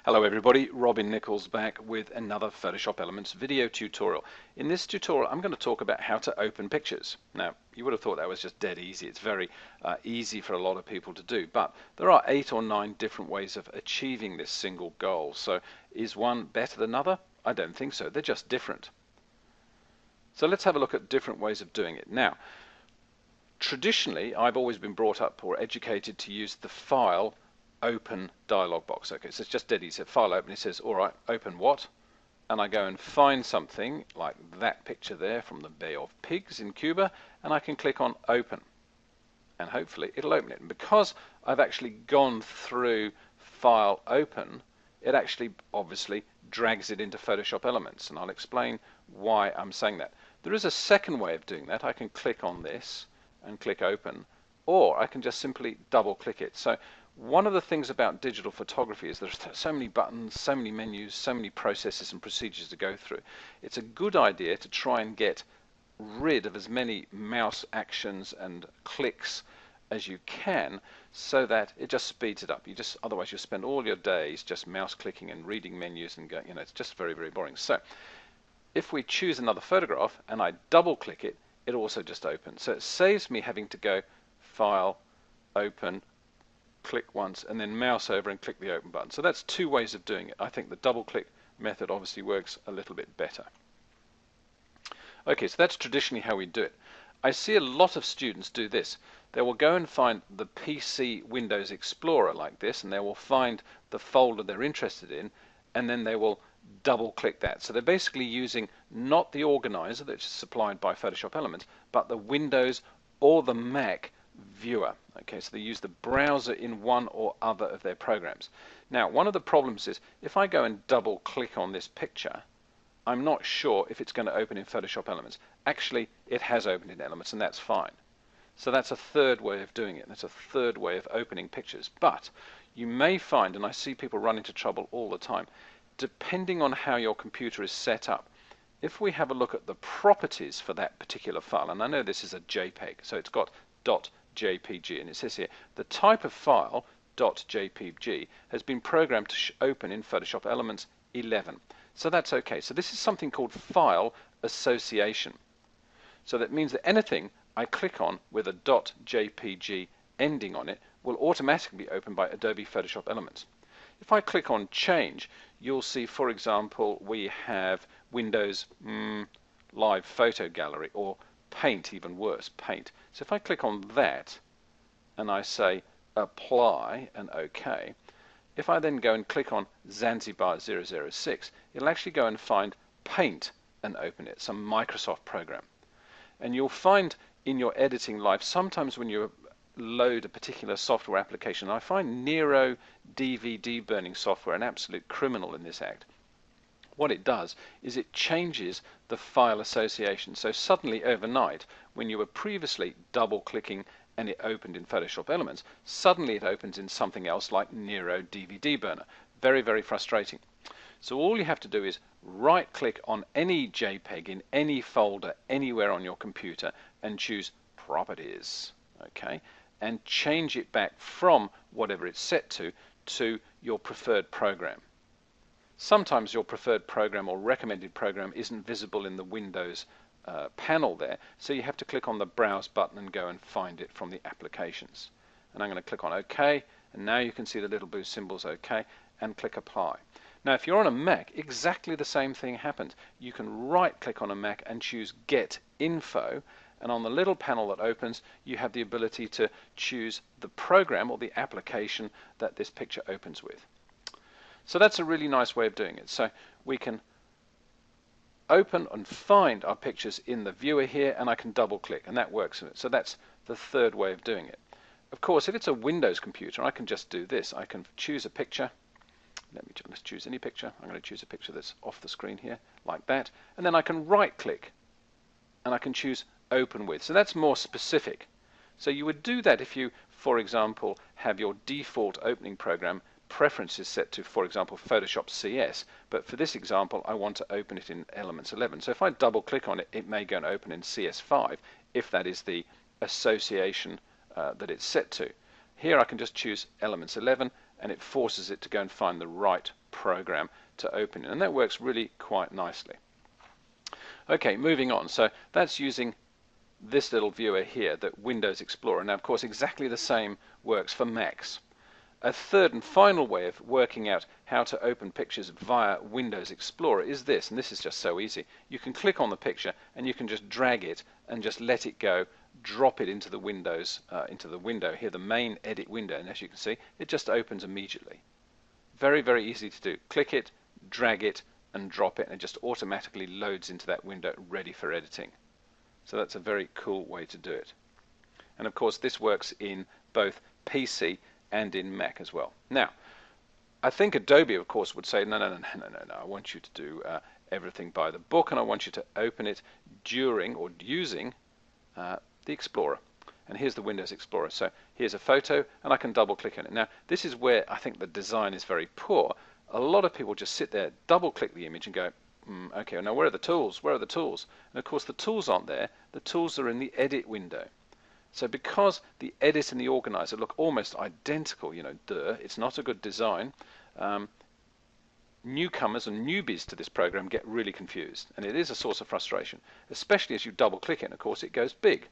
Hello everybody, Robin Nichols back with another Photoshop Elements video tutorial. In this tutorial I'm going to talk about how to open pictures. Now you would have thought that was just dead easy. It's very easy for a lot of people to do, but there are 8 or 9 different ways of achieving this single goal. So is one better than another? I don't think so. They're just different. So let's have a look at different ways of doing it. Now traditionally I've always been brought up or educated to use the File Open dialog box. Okay, so it's just dead easy. File open, it says alright, open what? And I go and find something like that picture there from the Bay of Pigs in Cuba, and I can click on open and hopefully it'll open it. And because I've actually gone through File Open, it actually obviously drags it into Photoshop Elements, and I'll explain why I'm saying that. There is a second way of doing that. I can click on this and click open, or I can just simply double click it. So one of the things about digital photography is there's so many buttons, so many menus, so many processes and procedures to go through. It's a good idea to try and get rid of as many mouse actions and clicks as you can, so that it just speeds it up. Otherwise you'll spend all your days just mouse clicking and reading menus and going, it's just very, very boring. So if we choose another photograph and I double click it, it also just opens. So it saves me having to go File, Open, click once and then mouse over and click the open button. So that's 2 ways of doing it. I think the double click method obviously works a little bit better. Okay, so that's traditionally how we do it. I see a lot of students do this. They will go and find the PC Windows Explorer like this, and they will find the folder they're interested in, and then they will double click that. So they're basically using not the organizer that's supplied by Photoshop Elements, but the Windows or the Mac viewer. Okay, so they use the browser in one or other of their programs. Now, one of the problems is if I go and double click on this picture, I'm not sure if it's going to open in Photoshop Elements. Actually, it has opened in Elements, and that's fine. So that's a third way of doing it. That's a third way of opening pictures. But you may find, and I see people run into trouble all the time, depending on how your computer is set up. If we have a look at the properties for that particular file, and I know this is a JPEG, so it's got .jpg, and it says here the type of file .jpg has been programmed to open in Photoshop Elements 11. So that's okay. So this is something called file association. So that means that anything I click on with a .jpg ending on it will automatically be opened by Adobe Photoshop Elements. If I click on change, you'll see, for example, we have Windows Live Photo Gallery, or Paint, even worse, Paint. So if I click on that and I say apply and OK, if I then go and click on Zanzibar 006, it'll actually go and find Paint and open it, some Microsoft program. And you'll find in your editing life, sometimes when you load a particular software application, I find Nero DVD burning software an absolute criminal in this act. What it does is it changes the file association. So suddenly overnight, when you were previously double clicking and it opened in Photoshop Elements, suddenly it opens in something else like Nero DVD Burner. Very, very frustrating. So all you have to do is right click on any JPEG in any folder anywhere on your computer and choose Properties, okay, and change it back from whatever it's set to your preferred program. Sometimes your preferred program or recommended program isn't visible in the Windows panel there, so you have to click on the Browse button and go and find it from the applications. And I'm going to click on OK, and now you can see the little blue symbols OK, and click Apply. Now if you're on a Mac, exactly the same thing happens. You can right click on a Mac and choose Get Info, and on the little panel that opens you have the ability to choose the program or the application that this picture opens with. So that's a really nice way of doing it. So we can open and find our pictures in the viewer here, and I can double click, and that works. So that's the third way of doing it. Of course, if it's a Windows computer, I can just do this. I can choose a picture. Let's choose any picture. I'm going to choose a picture that's off the screen here, like that. And then I can right click, and I can choose Open With. So that's more specific. So you would do that if you, for example, have your default opening program preferences set to, for example, Photoshop CS, but for this example I want to open it in Elements 11. So if I double click on it, it may go and open in CS5 if that is the association that it's set to. Here I can just choose Elements 11 and it forces it to go and find the right program to open it, and that works really quite nicely. Okay, moving on. So that's using this little viewer here, that Windows Explorer. Now, of course, exactly the same works for Macs. A third and final way of working out how to open pictures via Windows Explorer is this, and this is just so easy. You can click on the picture and you can just drag it and just let it go, drop it into the window here, the main edit window, and as you can see, it just opens immediately. Very, very easy to do. Click it, drag it, and drop it, and it just automatically loads into that window ready for editing. So that's a very cool way to do it. And of course, this works in both PC and in Mac as well. Now, I think Adobe, of course, would say, no, I want you to do everything by the book, and I want you to open it during or using the Explorer. And here's the Windows Explorer. So here's a photo, and I can double click on it. Now, this is where I think the design is very poor. A lot of people just sit there, double click the image and go, okay, now where are the tools? Where are the tools? And of course, the tools aren't there. The tools are in the edit window. So because the edit and the organizer look almost identical, it's not a good design, newcomers and newbies to this program get really confused, and it is a source of frustration, especially as you double click it, and of course it goes big.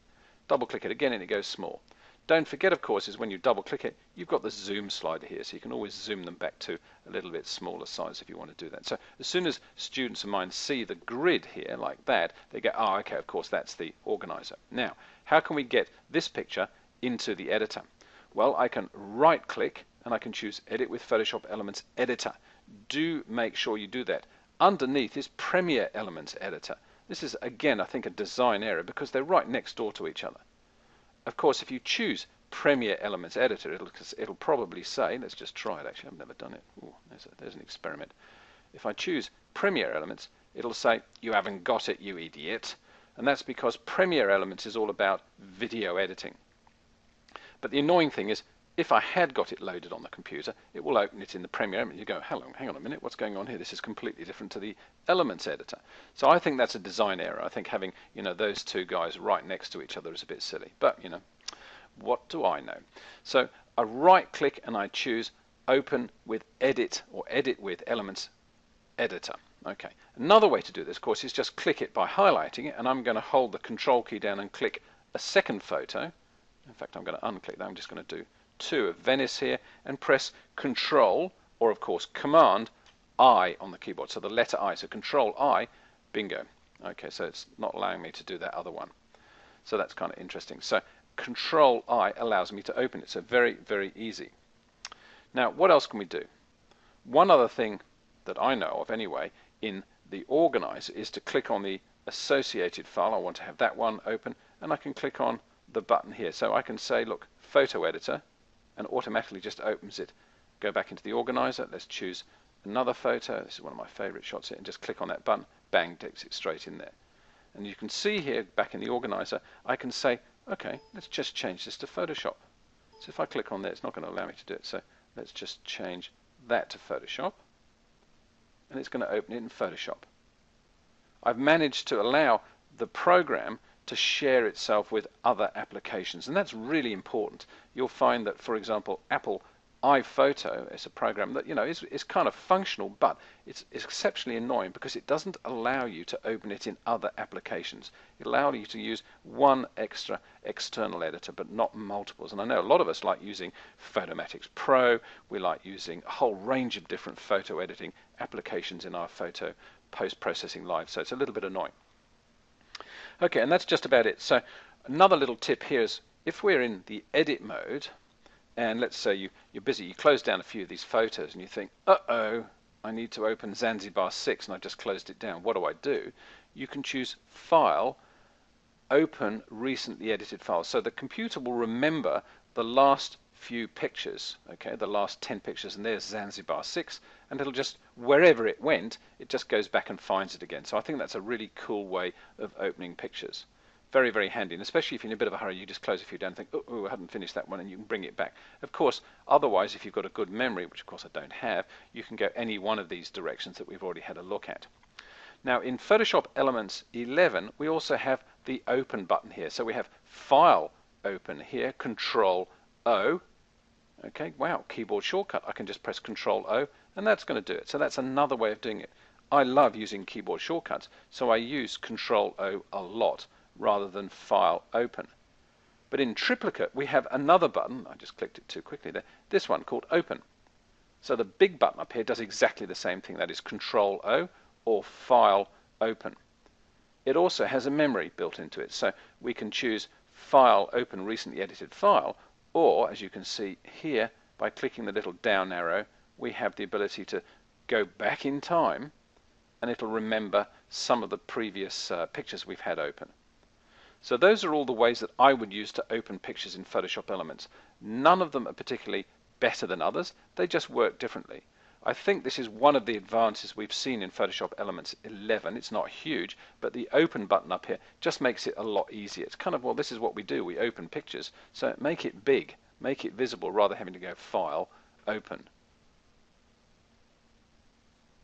Double click it again and it goes small. Don't forget, of course, is when you double click it, you've got the zoom slider here, so you can always zoom them back to a little bit smaller size if you want to do that. So as soon as students of mine see the grid here like that, they go, oh, okay, of course, that's the organizer. Now, how can we get this picture into the editor? Well, I can right click and I can choose Edit with Photoshop Elements Editor. Do make sure you do that. Underneath is Premiere Elements Editor. This is, again, I think a design error because they're right next door to each other. Of course, if you choose Premiere Elements Editor, it'll probably say, let's just try it actually, I've never done it. Ooh, there's an experiment. If I choose Premiere Elements, it'll say, you haven't got it, you idiot. And that's because Premiere Elements is all about video editing. But the annoying thing is, if I had got it loaded on the computer, it will open it in the Premiere Elements. You go, hang on a minute, what's going on here? This is completely different to the Elements Editor. So I think that's a design error. I think having, those two guys right next to each other is a bit silly. But, what do I know? So I right click and I choose Open with Edit or Edit with Elements Editor. Okay. Another way to do this, of course, is just click it by highlighting it, and I'm going to hold the Control key down and click a second photo. In fact, I'm going to unclick that. I'm just going to do 2 of Venice here and press Control, or of course Command I on the keyboard. So the letter I, so Control I, bingo. Okay, so it's not allowing me to do that other one. So that's kind of interesting. So Control I allows me to open it. So very, very easy. Now, what else can we do? One other thing that I know of anyway in the organizer is to click on the associated file. I want to have that one open, and I can click on the button here. So I can say, look, Photo Editor, and automatically just opens it. Go back into the organizer. Let's choose another photo. This is one of my favorite shots here, and just click on that button. Bang, takes it straight in there. And you can see here back in the organizer, I can say, okay, let's just change this to Photoshop. So if I click on there, it's not going to allow me to do it. So let's just change that to Photoshop, and it's going to open it in Photoshop. I've managed to allow the program to share itself with other applications, and that's really important. You'll find that, for example, Apple iPhoto is a program that is kind of functional, but it's exceptionally annoying because it doesn't allow you to open it in other applications. It allows you to use one extra external editor, but not multiples. And I know a lot of us like using Photomatix Pro. We like using a whole range of different photo editing applications in our photo post-processing live, so it's a little bit annoying. Okay, and that's just about it. So another little tip here is if we're in the edit mode, and let's say you're busy, you close down a few of these photos and you think, uh-oh, I need to open Zanzibar 6 and I just closed it down. What do? You can choose File, Open Recently Edited Files. So the computer will remember the last few pictures, okay, the last 10 pictures, and there's Zanzibar 6, and it'll just, wherever it went, it just goes back and finds it again. So I think that's a really cool way of opening pictures. Very, very handy, and especially if you're in a bit of a hurry, you just close a few down and think, oh, I hadn't finished that one, and you can bring it back. Of course, otherwise, if you've got a good memory, which of course I don't have, you can go any one of these directions that we've already had a look at. Now, in Photoshop Elements 11, we also have the Open button here. So we have File, Open here, Control O, Okay, wow, keyboard shortcut. I can just press Control O and that's going to do it. So that's another way of doing it. I love using keyboard shortcuts, so I use Control O a lot rather than File Open. But in triplicate, we have another button, I just clicked it too quickly there, this one called Open. So the big button up here does exactly the same thing, that is Control O or File Open. It also has a memory built into it, so we can choose File Open Recently Edited File, or as you can see here, by clicking the little down arrow, we have the ability to go back in time and it'll remember some of the previous pictures we've had open. So those are all the ways that I would use to open pictures in Photoshop Elements. None of them are particularly better than others, they just work differently. I think this is one of the advances we've seen in Photoshop Elements 11. It's not huge, but the open button up here just makes it a lot easier. It's kind of, well, this is what we do, we open pictures, so make it big, make it visible rather than having to go File, Open.